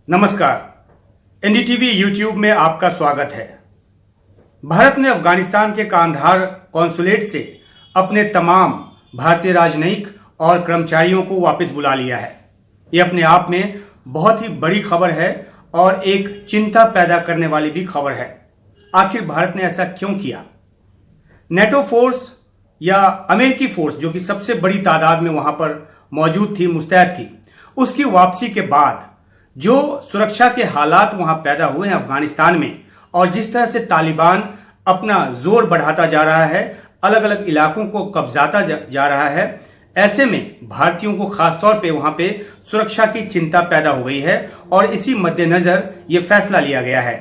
नमस्कार। NDTV YouTube में आपका स्वागत है। भारत ने अफगानिस्तान के कांधार कॉन्सुलेट से अपने तमाम भारतीय राजनयिक और कर्मचारियों को वापस बुला लिया है। ये अपने आप में बहुत ही बड़ी खबर है और एक चिंता पैदा करने वाली भी खबर है। आखिर भारत ने ऐसा क्यों किया? नेटो फोर्स या अमेरिकी फोर्स जो कि सबसे बड़ी तादाद में वहां पर मौजूद थी, मुस्तैद थी, उसकी वापसी के बाद जो सुरक्षा के हालात वहां पैदा हुए हैं अफगानिस्तान में और जिस तरह से तालिबान अपना जोर बढ़ाता जा रहा है, अलग अलग इलाकों को कब्जाता जा रहा है, ऐसे में भारतीयों को खासतौर पे वहां पे सुरक्षा की चिंता पैदा हो गई है और इसी मद्देनजर यह फैसला लिया गया है।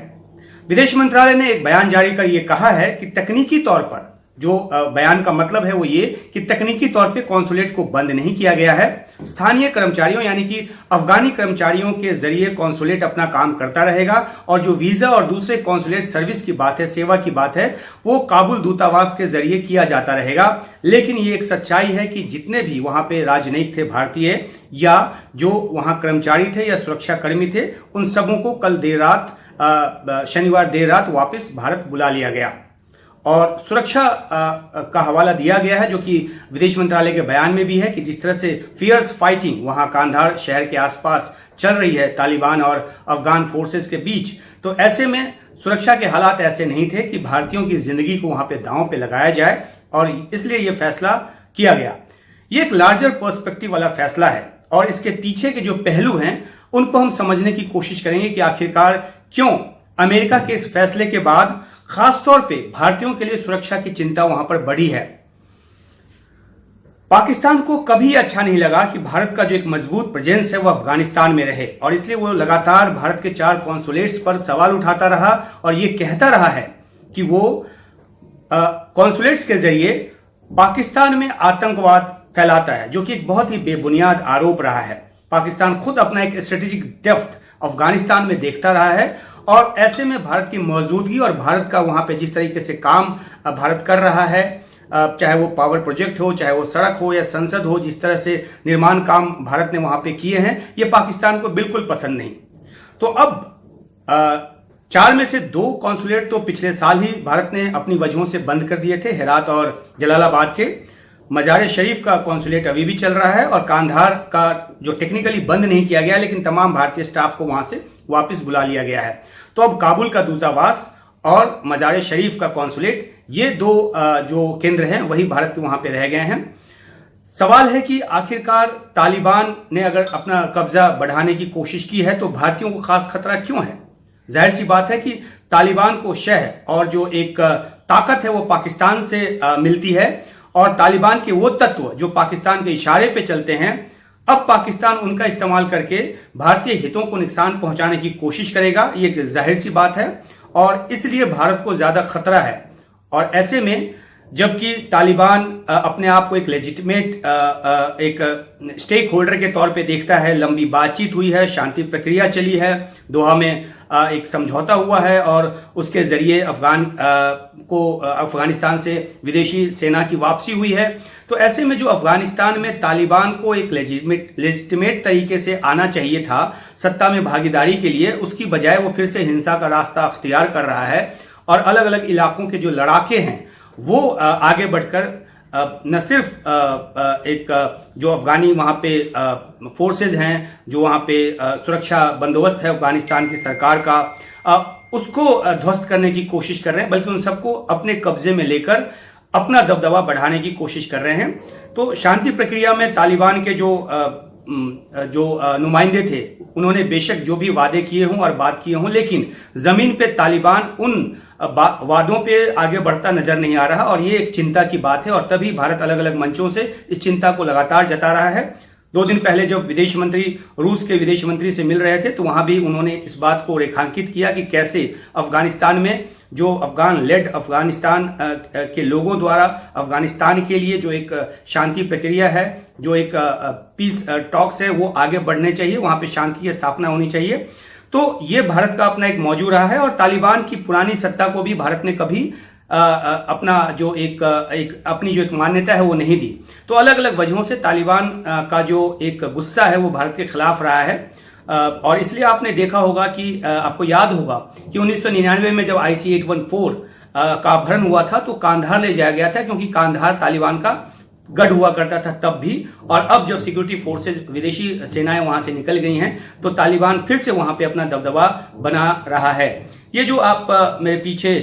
विदेश मंत्रालय ने एक बयान जारी कर यह कहा है कि तकनीकी तौर पर, जो बयान का मतलब है वो ये कि तकनीकी तौर पे कॉन्सुलेट को बंद नहीं किया गया है। स्थानीय कर्मचारियों यानी कि अफगानी कर्मचारियों के जरिए कॉन्सुलेट अपना काम करता रहेगा और जो वीजा और दूसरे कॉन्सुलेट सर्विस की बात है, सेवा की बात है, वो काबुल दूतावास के जरिए किया जाता रहेगा। लेकिन ये एक सच्चाई है कि जितने भी वहां पे राजनयिक थे भारतीय या जो वहां कर्मचारी थे या सुरक्षाकर्मी थे, उन सबों को कल देर रात, शनिवार देर रात वापस भारत बुला लिया गया और सुरक्षा का हवाला दिया गया है, जो कि विदेश मंत्रालय के बयान में भी है कि जिस तरह से फियर्स फाइटिंग वहां कांधार शहर के आसपास चल रही है तालिबान और अफगान फोर्सेस के बीच, तो ऐसे में सुरक्षा के हालात ऐसे नहीं थे कि भारतीयों की जिंदगी को वहां पे दांव पे लगाया जाए और इसलिए यह फैसला किया गया। ये एक लार्जर पर्सपेक्टिव वाला फैसला है और इसके पीछे के जो पहलू हैं उनको हम समझने की कोशिश करेंगे कि आखिरकार क्यों अमेरिका के इस फैसले के बाद खासतौर पे भारतीयों के लिए सुरक्षा की चिंता वहां पर बढ़ी है। पाकिस्तान को कभी अच्छा नहीं लगा कि भारत का जो एक मजबूत प्रेजेंस है वो अफगानिस्तान में रहे और इसलिए वो लगातार भारत के 4 कॉन्सुलेट्स पर सवाल उठाता रहा और ये कहता रहा है कि वो कॉन्सुलेट्स के जरिए पाकिस्तान में आतंकवाद फैलाता है, जो कि एक बहुत ही बेबुनियाद आरोप रहा है। पाकिस्तान खुद अपना एक स्ट्रेटेजिक डेप्थ अफगानिस्तान में देखता रहा है और ऐसे में भारत की मौजूदगी और भारत का वहां पे जिस तरीके से काम भारत कर रहा है, चाहे वो पावर प्रोजेक्ट हो, चाहे वो सड़क हो या संसद हो, जिस तरह से निर्माण काम भारत ने वहां पे किए हैं, ये पाकिस्तान को बिल्कुल पसंद नहीं। तो अब 4 में से 2 कॉन्सुलेट तो पिछले साल ही भारत ने अपनी वजहों से बंद कर दिए थे, हेरात और जलालाबाद के। मजार शरीफ का कॉन्सुलेट अभी भी चल रहा है और कांधार का जो टेक्निकली बंद नहीं किया गया, लेकिन तमाम भारतीय स्टाफ को वहां से वापस बुला लिया गया है। तो अब काबुल का दूतावास और मजार शरीफ का कॉन्सुलेट, ये 2 जो केंद्र हैं वही भारत के वहां पे रह गए हैं। सवाल है कि आखिरकार तालिबान ने अगर अपना कब्जा बढ़ाने की कोशिश की है तो भारतीयों को खास खतरा क्यों है? जाहिर सी बात है कि तालिबान को शह और जो एक ताकत है वो पाकिस्तान से मिलती है और तालिबान के वो तत्व जो पाकिस्तान के इशारे पे चलते हैं, अब पाकिस्तान उनका इस्तेमाल करके भारतीय हितों को नुकसान पहुंचाने की कोशिश करेगा। ये एक जाहिर सी बात है और इसलिए भारत को ज्यादा खतरा है। और ऐसे में जबकि तालिबान अपने आप को एक लेजिटिमेट एक स्टेक होल्डर के तौर पे देखता है, लंबी बातचीत हुई है, शांति प्रक्रिया चली है, दोहा में एक समझौता हुआ है और उसके जरिए अफगानिस्तान से विदेशी सेना की वापसी हुई है। तो ऐसे में जो अफगानिस्तान में तालिबान को एक लेजिटिमेट तरीके से आना चाहिए था सत्ता में भागीदारी के लिए, उसकी बजाय वो फिर से हिंसा का रास्ता अख्तियार कर रहा है और अलग अलग इलाकों के जो लड़ाके हैं वो आगे बढ़कर न सिर्फ एक जो अफगानी वहां पे फोर्सेज हैं, जो वहां पे सुरक्षा बंदोबस्त है अफगानिस्तान की सरकार का, उसको ध्वस्त करने की कोशिश कर रहे हैं, बल्कि उन सबको अपने कब्जे में लेकर अपना दबदबा बढ़ाने की कोशिश कर रहे हैं। तो शांति प्रक्रिया में तालिबान के जो नुमाइंदे थे, उन्होंने बेशक जो भी वादे किए हों और बात किए हों, लेकिन जमीन पे तालिबान उन वादों पे आगे बढ़ता नजर नहीं आ रहा और ये एक चिंता की बात है। और तभी भारत अलग अलग मंचों से इस चिंता को लगातार जता रहा है। 2 दिन पहले जब विदेश मंत्री रूस के विदेश मंत्री से मिल रहे थे तो वहां भी उन्होंने इस बात को रेखांकित किया कि कैसे अफगानिस्तान में जो अफगान लेड अफगानिस्तान के लोगों द्वारा अफगानिस्तान के लिए जो एक शांति प्रक्रिया है, जो एक पीस टॉक्स है, वो आगे बढ़ने चाहिए, वहां पे शांति की स्थापना होनी चाहिए। तो ये भारत का अपना एक मौजू रहा है और तालिबान की पुरानी सत्ता को भी भारत ने कभी अपना जो एक अपनी जो एक मान्यता है वो नहीं दी। तो अलग अलग वजहों से तालिबान का जो एक गुस्सा है वो भारत के खिलाफ रहा है। और इसलिए आपने देखा होगा कि आपको याद होगा कि 1999 में जब IC-814 का अपहरण हुआ था तो कांधार ले जाया गया था, क्योंकि कांधार तालिबान का गढ़ हुआ करता था तब भी। और अब जब सिक्योरिटी फोर्सेज, विदेशी सेनाएं वहां से निकल गई हैं तो तालिबान फिर से वहां पे अपना दबदबा बना रहा है। ये जो आप मेरे पीछे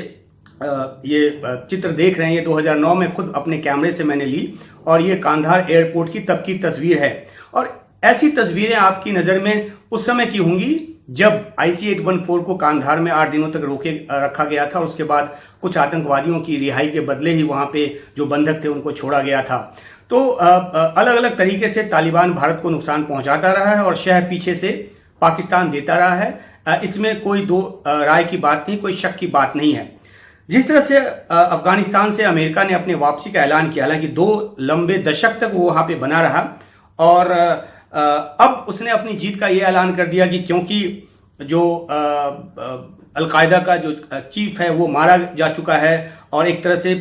ये चित्र देख रहे हैं, ये 2009 में खुद अपने कैमरे से मैंने ली और ये कांधार एयरपोर्ट की तब की तस्वीर है। और ऐसी तस्वीरें आपकी नजर में उस समय की होंगी जब IC-814 को कांधार में 8 दिनों तक रोके रखा गया था। उसके बाद कुछ आतंकवादियों की रिहाई के बदले ही वहां पे जो बंधक थे उनको छोड़ा गया था। तो अलग अलग तरीके से तालिबान भारत को नुकसान पहुंचाता रहा है और शह पीछे से पाकिस्तान देता रहा है। इसमें कोई दो राय की बात नहीं, कोई शक की बात नहीं है। जिस तरह से अफगानिस्तान से अमेरिका ने अपने वापसी का ऐलान किया, हालांकि 2 लंबे दशक तक वो वहां पे बना रहा और अब उसने अपनी जीत का ये ऐलान कर दिया कि क्योंकि जो अलकायदा का जो चीफ है वो मारा जा चुका है और एक तरह से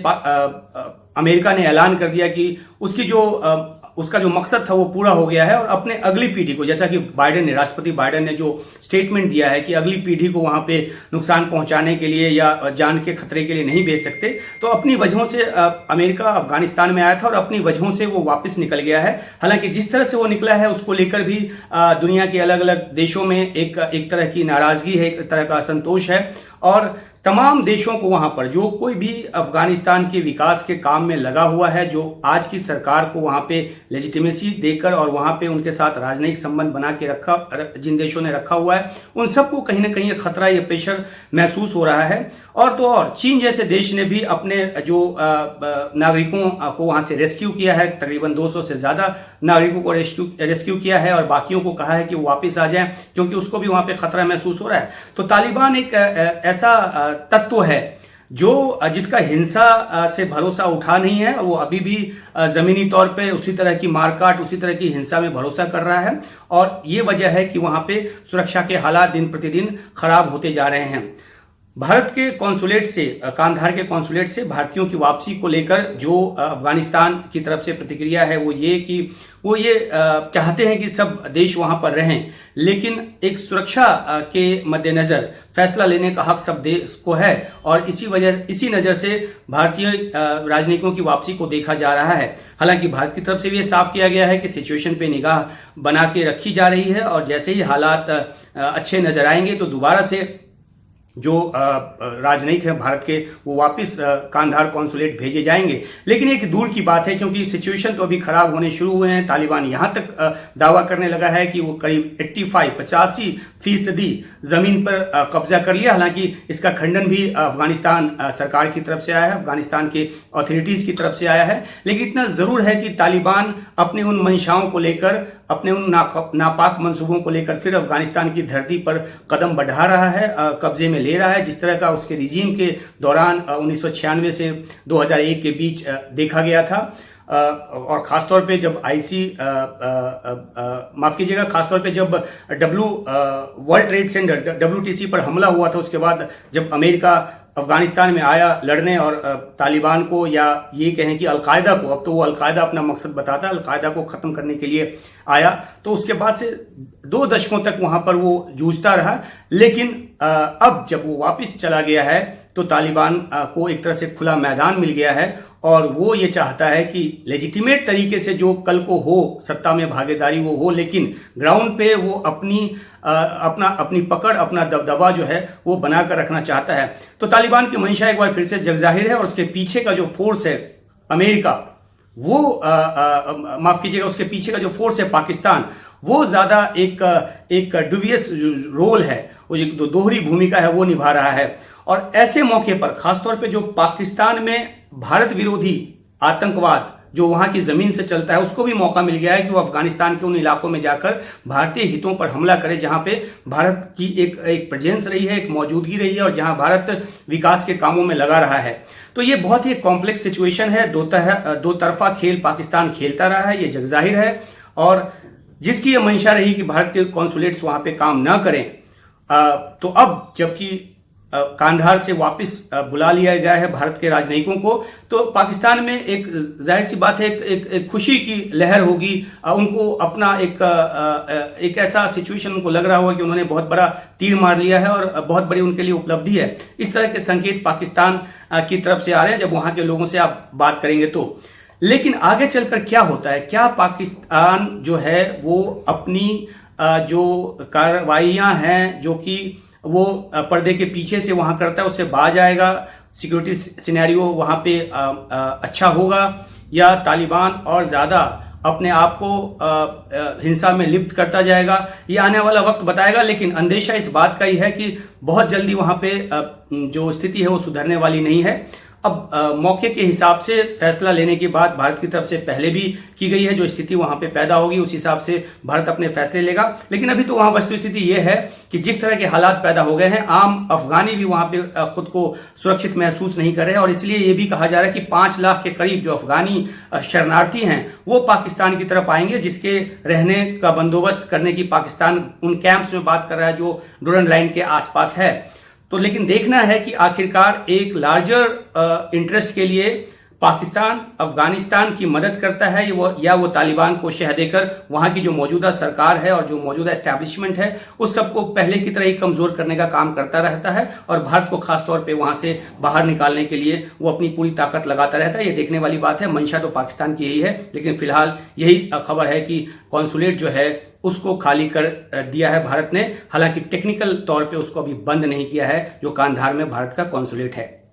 अमेरिका ने ऐलान कर दिया कि उसका जो मकसद था वो पूरा हो गया है और अपने अगली पीढ़ी को, जैसा कि राष्ट्रपति बाइडेन ने जो स्टेटमेंट दिया है कि अगली पीढ़ी को वहां पे नुकसान पहुंचाने के लिए या जान के खतरे के लिए नहीं भेज सकते, तो अपनी वजहों से अमेरिका अफगानिस्तान में आया था और अपनी वजहों से वो वापस निकल गया है। हालांकि जिस तरह से वो निकला है उसको लेकर भी दुनिया के अलग अलग देशों में एक तरह की नाराजगी है, एक तरह का असंतोष है और तमाम देशों को वहां पर जो कोई भी अफगानिस्तान के विकास के काम में लगा हुआ है, जो आज की सरकार को वहां पे लेजिटिमेसी देकर और वहां पे उनके साथ राजनयिक संबंध बना के जिन देशों ने रखा हुआ है, उन सबको कहीं ना कहीं खतरा, ये प्रेशर महसूस हो रहा है। और तो और चीन जैसे देश ने भी अपने जो नागरिकों को वहां से रेस्क्यू किया है, तकरीबन 200 से ज्यादा नागरिकों को रेस्क्यू किया है और बाकियों को कहा है कि वो वापस आ जाएं क्योंकि उसको भी वहां पे खतरा महसूस हो रहा है। तो तालिबान एक ऐसा तत्व है जिसका हिंसा से भरोसा उठा नहीं है, वो अभी भी जमीनी तौर पे उसी तरह की मारकाट, उसी तरह की हिंसा में भरोसा कर रहा है और ये वजह है कि वहां पे सुरक्षा के हालात दिन प्रतिदिन खराब होते जा रहे हैं। भारत के कॉन्सुलेट से, कांधार के कॉन्सुलेट से भारतीयों की वापसी को लेकर जो अफगानिस्तान की तरफ से प्रतिक्रिया है वो ये चाहते हैं कि सब देश वहां पर रहें, लेकिन एक सुरक्षा के मद्देनजर फैसला लेने का हक सब देश को है और इसी नजर से भारतीय राजनयिकों की वापसी को देखा जा रहा है। हालांकि भारत की तरफ से भी ये साफ किया गया है कि सिचुएशन पे निगाह बना के रखी जा रही है और जैसे ही हालात अच्छे नजर आएंगे तो दोबारा से जो राजनयिक हैं भारत के वो वापस कांधार कॉन्सुलेट भेजे जाएंगे। लेकिन एक दूर की बात है क्योंकि सिचुएशन तो अभी खराब होने शुरू हुए हैं। तालिबान यहां तक दावा करने लगा है कि वो करीब 85% जमीन पर कब्जा कर लिया। हालांकि इसका खंडन भी अफगानिस्तान सरकार की तरफ से आया है, अफगानिस्तान के अथॉरिटीज की तरफ से आया है। लेकिन इतना जरूर है कि तालिबान अपने उन मंशाओं को लेकर, अपने उन नापाक मंसूबों को लेकर फिर अफगानिस्तान की धरती पर कदम बढ़ा रहा है, कब्जे में ले रहा है, जिस तरह का उसके रिजीम के दौरान 1996 से 2001 के बीच देखा गया था। और खासतौर पे जब खासतौर पे जब वर्ल्ड ट्रेड सेंटर WTC पर हमला हुआ था, उसके बाद जब अमेरिका अफगानिस्तान में आया लड़ने और तालिबान को, या ये कहें कि अलकायदा को, अब तो वो अलकायदा अपना मकसद बताता है, अलकायदा को खत्म करने के लिए आया, तो उसके बाद से 2 दशकों तक वहां पर वो जूझता रहा। लेकिन अब जब वो वापस चला गया है तो तालिबान को एक तरह से खुला मैदान मिल गया है और वो ये चाहता है कि लेजिटिमेट तरीके से जो कल को हो सत्ता में भागीदारी वो हो, लेकिन ग्राउंड पे वो अपनी पकड़, अपना दबदबा जो है वो बनाकर रखना चाहता है। तो तालिबान की मंशा एक बार फिर से जगजाहिर है और उसके पीछे का जो फोर्स है अमेरिका, वो माफ कीजिएगा, उसके पीछे का जो फोर्स है पाकिस्तान, वो ज्यादा एक डुबियस रोल है, वो जो दोहरी भूमिका है वो निभा रहा है। और ऐसे मौके पर खासतौर पे जो पाकिस्तान में भारत विरोधी आतंकवाद जो वहां की जमीन से चलता है, उसको भी मौका मिल गया है कि वो अफगानिस्तान के उन इलाकों में जाकर भारतीय हितों पर हमला करे जहां पे भारत की एक प्रेजेंस रही है, एक मौजूदगी रही है और जहां भारत विकास के कामों में लगा रहा है। तो ये बहुत ही कॉम्प्लेक्स सिचुएशन है, दो तरफा खेल पाकिस्तान खेलता रहा है, ये जगजाहिर है। और जिसकी ये मंशा रही कि भारत के कॉन्सुलेट्स वहां पे काम न करें, तो अब जबकि कांधार से वापस बुला लिया गया है भारत के राजनयिकों को, तो पाकिस्तान में एक जाहिर सी बात है एक खुशी की लहर होगी। उनको अपना एक ऐसा सिचुएशन उनको लग रहा होगा कि उन्होंने बहुत बड़ा तीर मार लिया है और बहुत बड़ी उनके लिए उपलब्धि है। इस तरह के संकेत पाकिस्तान की तरफ से आ रहे हैं जब वहां के लोगों से आप बात करेंगे तो। लेकिन आगे चलकर क्या होता है, क्या पाकिस्तान जो है वो अपनी जो कार्रवाइयां हैं जो कि वो पर्दे के पीछे से वहां करता है उससे बाज आएगा, सिक्योरिटी सिनेरियो वहां पे अच्छा होगा, या तालिबान और ज्यादा अपने आप को हिंसा में लिप्त करता जाएगा, ये आने वाला वक्त बताएगा। लेकिन अंदेशा इस बात का ही है कि बहुत जल्दी वहां पे जो स्थिति है वो सुधरने वाली नहीं है। अब मौके के हिसाब से फैसला लेने की बात भारत की तरफ से पहले भी की गई है। जो स्थिति वहां पे पैदा होगी उस हिसाब से भारत अपने फैसले लेगा। लेकिन अभी तो वहां वस्तुस्थिति ये है कि जिस तरह के हालात पैदा हो गए हैं, आम अफगानी भी वहां पे खुद को सुरक्षित महसूस नहीं कर रहे हैं। और इसलिए ये भी कहा जा रहा है कि 5 लाख के करीब जो अफगानी शरणार्थी हैं वो पाकिस्तान की तरफ आएंगे, जिसके रहने का बंदोबस्त करने की पाकिस्तान उन कैंप्स में बात कर रहा है जो डूरन लाइन के आसपास है। तो लेकिन देखना है कि आखिरकार एक लार्जर इंटरेस्ट के लिए पाकिस्तान अफगानिस्तान की मदद करता है या वो तालिबान को शह देकर वहां की जो मौजूदा सरकार है और जो मौजूदा एस्टैब्लिशमेंट है उस सबको पहले की तरह ही कमजोर करने का काम करता रहता है और भारत को खासतौर पे वहां से बाहर निकालने के लिए वो अपनी पूरी ताकत लगाता रहता है। ये देखने वाली बात है। मंशा तो पाकिस्तान की यही है, लेकिन फिलहाल यही खबर है कि कॉन्सुलेट जो है उसको खाली कर दिया है भारत ने। हालांकि टेक्निकल तौर पे उसको अभी बंद नहीं किया है जो कांधार में भारत का कॉन्सुलेट है।